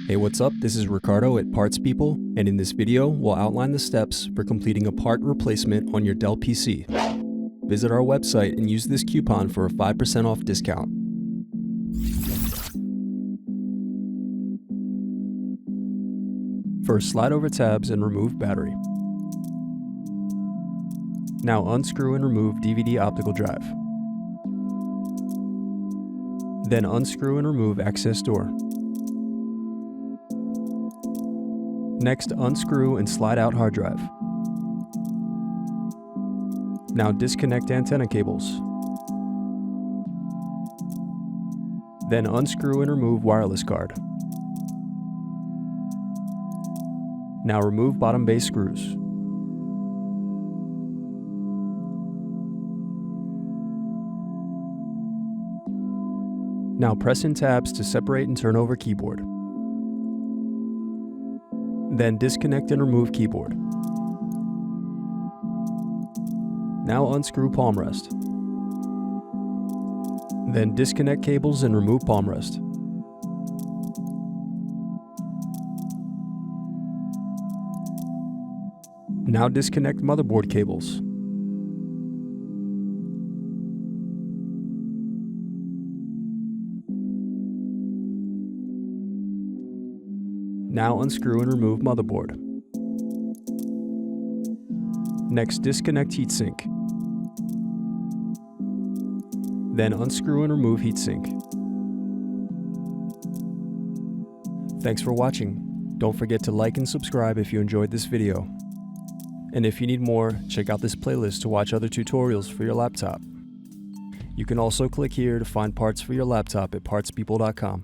Hey, what's up? This is Ricardo at Parts People, and in this video, we'll outline the steps for completing a part replacement on your Dell PC. Visit our website and use this coupon for a 5% off discount. First, slide over tabs and remove battery. Now unscrew and remove DVD Optical Drive. Then unscrew and remove access door. Next, unscrew and slide out hard drive. Now disconnect antenna cables. Then unscrew and remove wireless card. Now remove bottom base screws. Now press in tabs to separate and turn over keyboard. Then disconnect and remove keyboard. Now unscrew palm rest. Then disconnect cables and remove palm rest. Now disconnect motherboard cables. Now unscrew and remove motherboard. Next, disconnect heatsink. Then unscrew and remove heatsink. Thanks for watching. Don't forget to like and subscribe if you enjoyed this video. And if you need more, check out this playlist to watch other tutorials for your laptop. You can also click here to find parts for your laptop at partspeople.com.